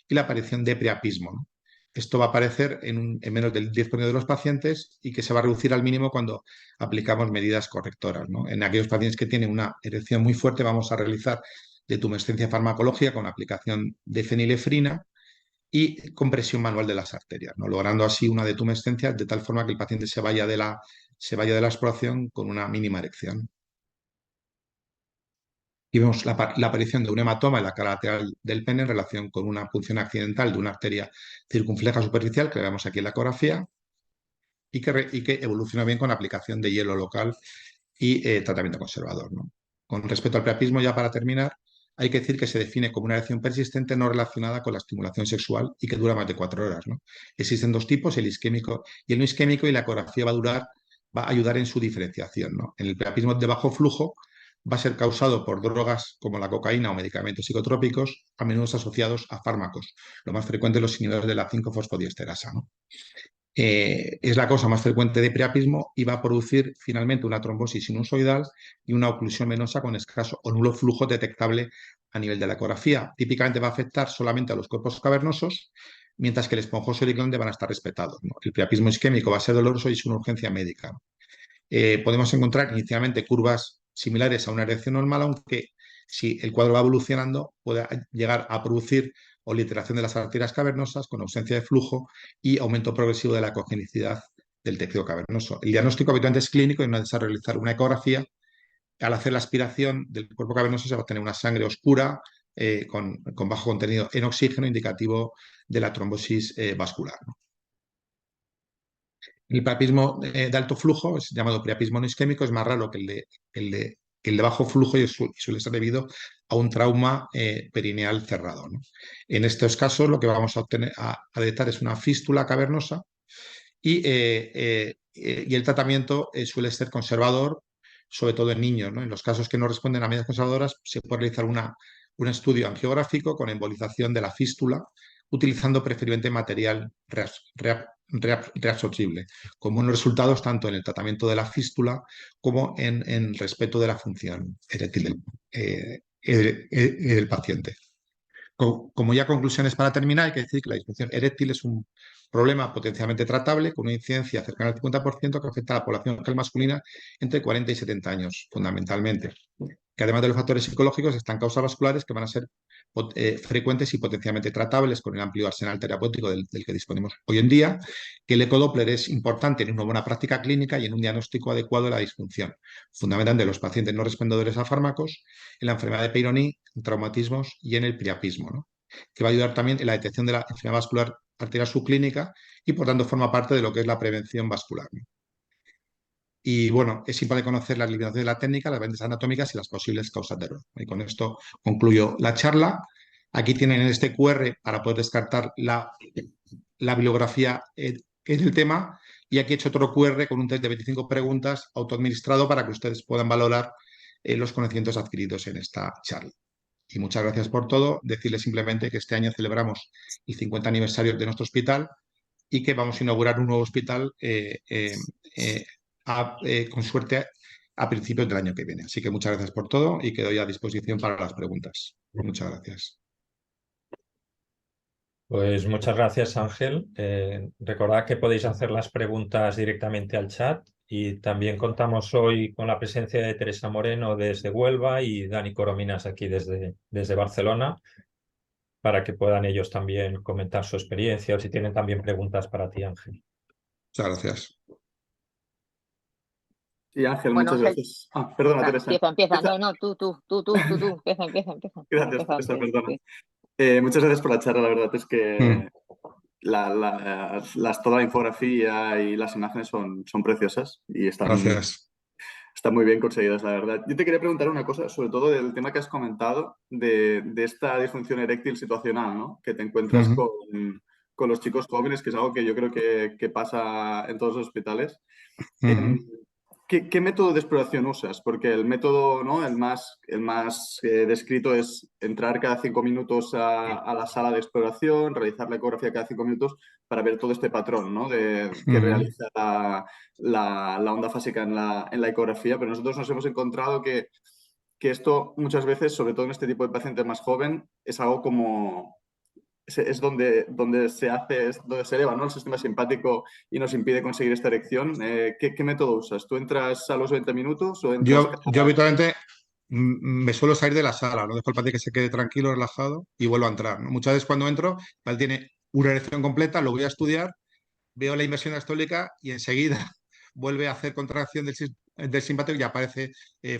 y la aparición de priapismo, ¿no? Esto va a aparecer en menos del 10% de los pacientes y que se va a reducir al mínimo cuando aplicamos medidas correctoras, ¿no? En aquellos pacientes que tienen una erección muy fuerte vamos a realizar detumescencia farmacológica con aplicación de fenilefrina y compresión manual de las arterias, ¿no? Logrando así una detumescencia de tal forma que el paciente se vaya de la exploración con una mínima erección. Y vemos la aparición de un hematoma en la cara lateral del pene en relación con una punción accidental de una arteria circunfleja superficial, que vemos aquí en la ecografía, y que evoluciona bien con aplicación de hielo local y tratamiento conservador, ¿no? Con respecto al priapismo, ya para terminar, hay que decir que se define como una erección persistente no relacionada con la estimulación sexual y que dura más de 4 horas, ¿no? Existen dos tipos, el isquémico y el no isquémico, y la ecografía va a ayudar en su diferenciación, ¿no? En el priapismo de bajo flujo va a ser causado por drogas como la cocaína o medicamentos psicotrópicos, a menudo asociados a fármacos. Lo más frecuente los inhibidores de la 5-fosfodiesterasa, ¿no? Es la causa más frecuente de priapismo y va a producir finalmente una trombosis sinusoidal y una oclusión venosa con escaso o nulo flujo detectable a nivel de la ecografía. Típicamente va a afectar solamente a los cuerpos cavernosos, mientras que el esponjoso y el glande van a estar respetados, ¿no? El priapismo isquémico va a ser doloroso y es una urgencia médica, ¿no? Podemos encontrar inicialmente curvas similares a una erección normal, aunque si el cuadro va evolucionando puede llegar a producir obliteración de las arterias cavernosas con ausencia de flujo y aumento progresivo de la cogenicidad del tejido cavernoso. El diagnóstico habitualmente es clínico y no es necesario realizar una ecografía. Al hacer la aspiración del cuerpo cavernoso se va a obtener una sangre oscura, con bajo contenido en oxígeno, indicativo de la trombosis vascular, ¿no? El priapismo de alto flujo, es llamado priapismo no isquémico, es más raro que el de bajo flujo y suele ser debido a un trauma perineal cerrado, ¿no? En estos casos lo que vamos a obtener, a detectar es una fístula cavernosa y el tratamiento suele ser conservador, sobre todo en niños, ¿no? En los casos que no responden a medidas conservadoras se puede realizar un estudio angiográfico con embolización de la fístula, utilizando preferiblemente material reabsorbible, con buenos resultados tanto en el tratamiento de la fístula como en respeto de la función eréctil del paciente. Como ya conclusiones para terminar, hay que decir que la disfunción eréctil es un problema potencialmente tratable con una incidencia cercana al 50% que afecta a la población masculina entre 40 y 70 años, fundamentalmente. Que además de los factores psicológicos están causas vasculares que van a ser frecuentes y potencialmente tratables con el amplio arsenal terapéutico del que disponemos hoy en día, que el ecodoppler es importante en una buena práctica clínica y en un diagnóstico adecuado de la disfunción, fundamentalmente en los pacientes no respondedores a fármacos, en la enfermedad de Peyronie, en traumatismos y en el priapismo, ¿no? Que va a ayudar también en la detección de la enfermedad vascular arterial subclínica y por tanto forma parte de lo que es la prevención vascular, ¿no? Y bueno, es importante conocer las limitaciones de la técnica, las variantes anatómicas y las posibles causas de error. Y con esto concluyo la charla. Aquí tienen este QR para poder descartar la bibliografía en el tema. Y aquí he hecho otro QR con un test de 25 preguntas autoadministrado para que ustedes puedan valorar los conocimientos adquiridos en esta charla. Y muchas gracias por todo. Decirles simplemente que este año celebramos el 50 aniversario de nuestro hospital y que vamos a inaugurar un nuevo hospital con suerte a principios del año que viene. Así que muchas gracias por todo y quedo ya a disposición para las preguntas. Muchas gracias. Pues muchas gracias, Ángel. Recordad que podéis hacer las preguntas directamente al chat y también contamos hoy con la presencia de Teresa Moreno desde Huelva y Dani Corominas aquí desde Barcelona para que puedan ellos también comentar su experiencia o si tienen también preguntas para ti, Ángel. Muchas gracias. Sí, Ángel, Bueno, muchas Ángel. gracias. Perdona, Teresa. Empieza. No, tú. Empieza. Gracias, Teresa, perdona. Muchas gracias por la charla, la verdad es que toda la infografía y las imágenes son preciosas y Gracias. están muy bien conseguidas, la verdad. Yo te quería preguntar una cosa, sobre todo del tema que has comentado de esta disfunción eréctil situacional, ¿no? Que te encuentras con los chicos jóvenes, que es algo que yo creo que pasa en todos los hospitales. ¿Qué método de exploración usas? Porque el método, ¿no? el más descrito es entrar cada 5 minutos a la sala de exploración, realizar la ecografía cada 5 minutos para ver todo este patrón, ¿no? que realiza la onda fásica en la ecografía. Pero nosotros nos hemos encontrado que esto muchas veces, sobre todo en este tipo de paciente más joven, es algo como... Es donde se eleva, ¿no? El sistema simpático y nos impide conseguir esta erección. ¿Qué método usas? ¿Tú entras a los 20 minutos o entras Yo habitualmente me suelo salir de la sala, no dejo al paciente que se quede tranquilo, relajado y vuelvo a entrar, ¿no? Muchas veces cuando entro, él tiene una erección completa, lo voy a estudiar, veo la inversión diastólica y enseguida vuelve a hacer contracción del simpático y aparece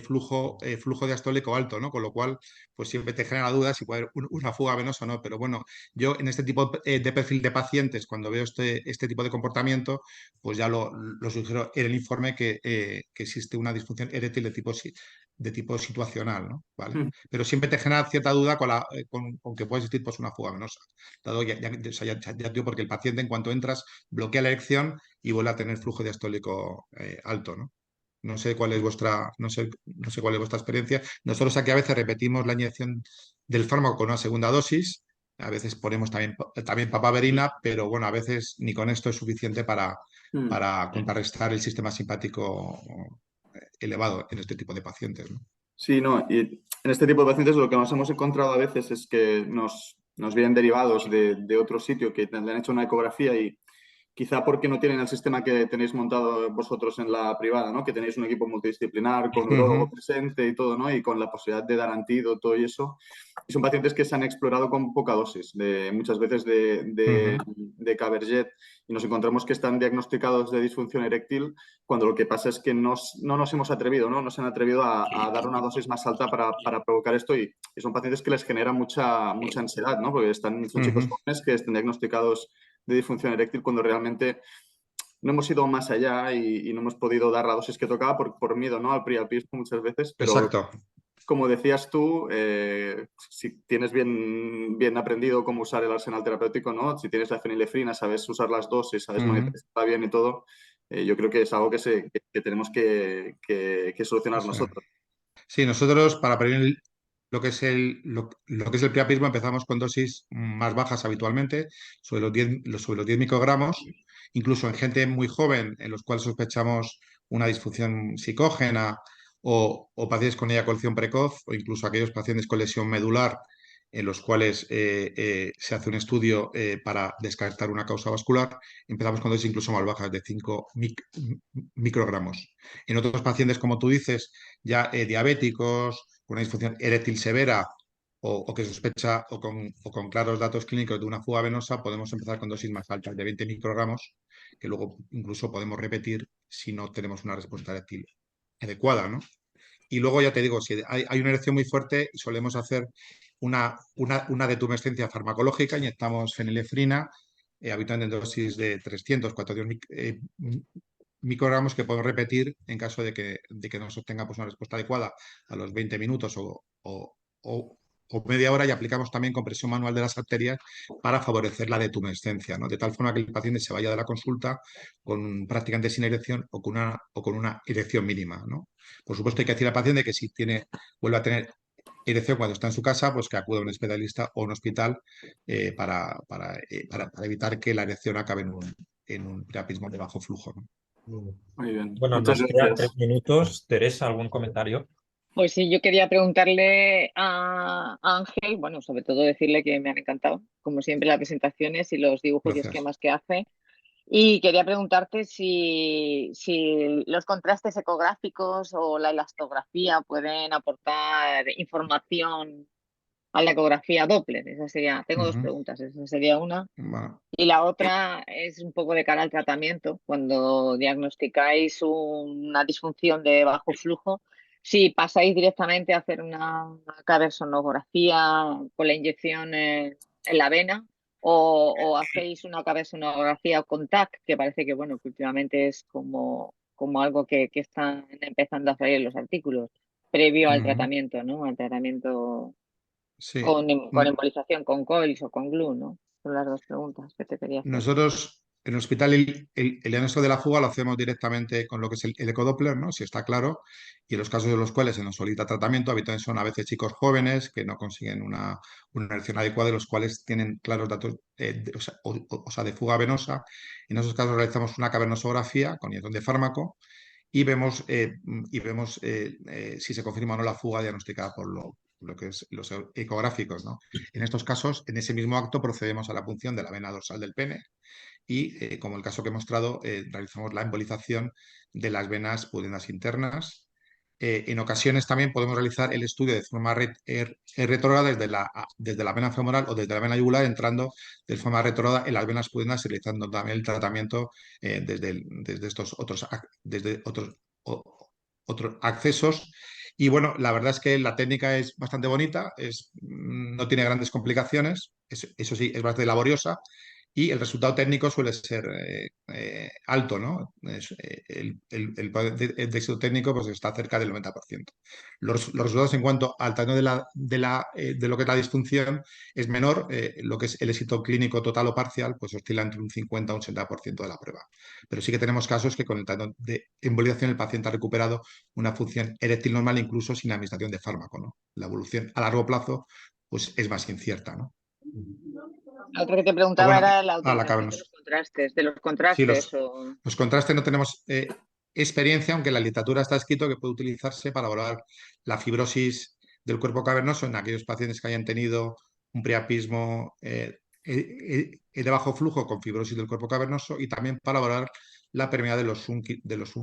flujo diastólico alto, ¿no? Con lo cual, pues siempre te genera dudas si puede haber una fuga venosa o no. Pero bueno, yo en este tipo de perfil de pacientes, cuando veo este tipo de comportamiento, pues ya lo sugiero en el informe que existe una disfunción eréctil de tipo situacional, ¿no? ¿Vale? Pero siempre te genera cierta duda con que puede existir pues, una fuga venosa. Dado o sea, ya digo, porque el paciente en cuanto entras bloquea la erección y vuelve a tener flujo diastólico alto, ¿no? No sé cuál es no sé cuál es vuestra experiencia. Nosotros aquí a veces repetimos la inyección del fármaco con una segunda dosis. A veces ponemos también papaverina, pero bueno, a veces ni con esto es suficiente para contrarrestar el sistema simpático elevado en este tipo de pacientes, ¿no? Sí, no, y en este tipo de pacientes lo que nos hemos encontrado a veces es que nos vienen derivados de otro sitio que le han hecho una ecografía y quizá porque no tienen el sistema que tenéis montado vosotros en la privada, ¿no? Que tenéis un equipo multidisciplinar con urólogo presente y todo, ¿no? Y con la posibilidad de dar antídoto y eso. Y son pacientes que se han explorado con poca dosis, muchas veces de Caberget, y nos encontramos que están diagnosticados de disfunción eréctil cuando lo que pasa es que no nos hemos atrevido, ¿no? No se han atrevido a dar una dosis más alta para provocar esto, y son pacientes que les genera mucha ansiedad, ¿no? Porque son chicos jóvenes que están diagnosticados de disfunción eréctil cuando realmente no hemos ido más allá y no hemos podido dar la dosis que tocaba por miedo, ¿no? Al priapismo muchas veces, pero Exacto. como decías tú, si tienes bien aprendido cómo usar el arsenal terapéutico, ¿no? Si tienes la fenilefrina, sabes usar las dosis, sabes monitorizarla bien y todo, yo creo que es algo que tenemos que solucionar nosotros. Sí, nosotros para prevenir lo que es lo que es el priapismo empezamos con dosis más bajas habitualmente, sobre los 10 microgramos, incluso en gente muy joven en los cuales sospechamos una disfunción psicógena o pacientes con eyaculación precoz o incluso aquellos pacientes con lesión medular en los cuales se hace un estudio para descartar una causa vascular, empezamos con dosis incluso más bajas de 5 microgramos. En otros pacientes, como tú dices, ya diabéticos, con una disfunción eréctil severa o que sospecha o con claros datos clínicos de una fuga venosa, podemos empezar con dosis más altas de 20 microgramos, que luego incluso podemos repetir si no tenemos una respuesta eréctil adecuada, ¿no? Y luego ya te digo, si hay una erección muy fuerte, solemos hacer una detumescencia farmacológica, inyectamos fenilefrina, habitualmente en dosis de 300, 400 microgramos que podemos repetir en caso de que no se obtenga pues, una respuesta adecuada a los 20 minutos o media hora, y aplicamos también compresión manual de las arterias para favorecer la detumescencia, ¿no? De tal forma que el paciente se vaya de la consulta con prácticamente sin erección o con una erección mínima, ¿no? Por supuesto, hay que decir al paciente que si vuelve a tener erección cuando está en su casa, pues que acuda a un especialista o un hospital para evitar que la erección acabe en un priapismo de bajo flujo, ¿no? Muy bien. Bueno, Muchas nos quedan gracias. 3 minutos. Teresa, ¿algún comentario? Pues sí, yo quería preguntarle a Ángel, bueno, sobre todo decirle que me han encantado, como siempre, las presentaciones y los dibujos y Gracias. esquemas que hace. Y quería preguntarte si los contrastes ecográficos o la elastografía pueden aportar información a la ecografía Doppler. Tengo dos Ujú. preguntas, esa sería una. Bueno, Y la otra es un poco de cara al tratamiento. Cuando diagnosticáis una disfunción de bajo flujo, si pasáis directamente a hacer una cabersonografía con la inyección en la vena o hacéis una cabersonografía con TAC, que parece que, bueno, que últimamente es como algo que están empezando a salir en los artículos, previo al ujú. tratamiento, ¿no? Al tratamiento Sí. con embolización, con coils o con glue, ¿no? Son las dos preguntas que te quería hacer. Nosotros en el hospital el diagnóstico de la fuga lo hacemos directamente con lo que es el ecodoppler, ¿no? Si está claro, y en los casos de los cuales se nos solicita tratamiento, habitualmente son a veces chicos jóvenes que no consiguen una erección adecuada y los cuales tienen claros datos o sea, de fuga venosa. En esos casos realizamos una cavernosografía con inyección de fármaco y vemos si se confirma o no la fuga diagnosticada por lo que es los ecográficos, ¿no? En estos casos, en ese mismo acto, procedemos a la punción de la vena dorsal del pene y, como el caso que he mostrado, realizamos la embolización de las venas pudendas internas. En ocasiones también podemos realizar el estudio de forma retrógrada desde la vena femoral o desde la vena yugular, entrando de forma retrógrada en las venas pudendas y realizando también el tratamiento desde estos otros accesos. Y bueno, la verdad es que la técnica es bastante bonita, no tiene grandes complicaciones, eso sí, es bastante laboriosa y el resultado técnico suele ser alto, ¿no? El poder de éxito técnico pues, está cerca del 90%. Los resultados en cuanto al tamaño de lo que es la disfunción es menor, lo que es el éxito clínico total o parcial, pues oscila entre un 50 a un 60% de la prueba. Pero sí que tenemos casos que con el tamaño de embolización el paciente ha recuperado una función eréctil normal incluso sin administración de fármaco, ¿no? La evolución a largo plazo pues, es más incierta, ¿no? La otra que te Ah, preguntaba bueno, era la la utilización cavernos. de los Sí, contrastes los, o... los contrastes no tenemos experiencia, aunque en la literatura está escrito que puede utilizarse para valorar la fibrosis del cuerpo cavernoso en aquellos pacientes que hayan tenido un priapismo de bajo flujo con fibrosis del cuerpo cavernoso y también para valorar la permeabilidad de los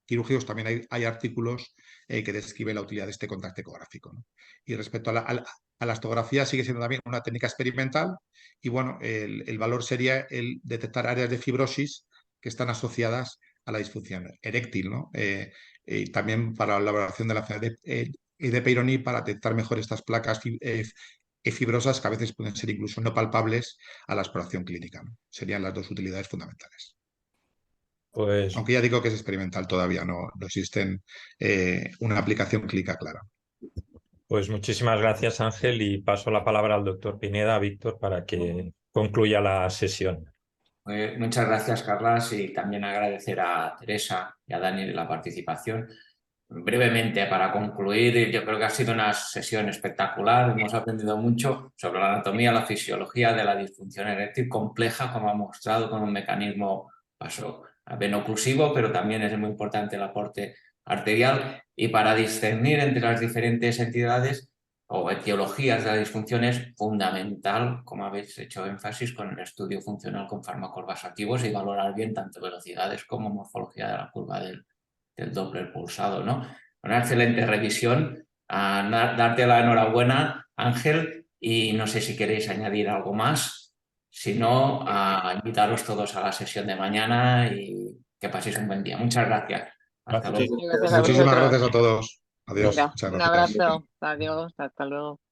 quirúrgicos. También hay artículos que describen la utilidad de este contacto ecográfico, ¿no? Y respecto a la astografía, sigue siendo también una técnica experimental y bueno, el valor sería el detectar áreas de fibrosis que están asociadas a la disfunción eréctil, ¿no? Y también para la valoración de la enfermedad de Peyronie, para detectar mejor estas placas fibrosas que a veces pueden ser incluso no palpables a la exploración clínica, ¿no? Serían las dos utilidades fundamentales. Pues, Aunque ya digo que es experimental todavía, no existen una aplicación clínica clara. pues muchísimas gracias, Ángel, y paso la palabra al doctor Pineda, Víctor, para que concluya la sesión. Muchas gracias, Carlas, y también agradecer a Teresa y a Dani la participación. Brevemente, para concluir, yo creo que ha sido una sesión espectacular. Hemos aprendido mucho sobre la anatomía, la fisiología de la disfunción eréctil compleja, como ha mostrado, con un mecanismo veno-oclusivo, pero también es muy importante el aporte arterial. Y para discernir entre las diferentes entidades o etiologías de la disfunción es fundamental, como habéis hecho énfasis, con el estudio funcional con fármacos vasoactivos y valorar bien tanto velocidades como morfología de la curva del Doppler pulsado, ¿no? Una excelente revisión. Darte la enhorabuena, Ángel, y no sé si queréis añadir algo más. Si no, invitaros todos a la sesión de mañana y que paséis un buen día. Muchas gracias. Hasta luego. Gracias a Muchísimas vosotros. gracias a todos. Adiós. Venga, Muchas un gracias. abrazo. Adiós. Hasta luego.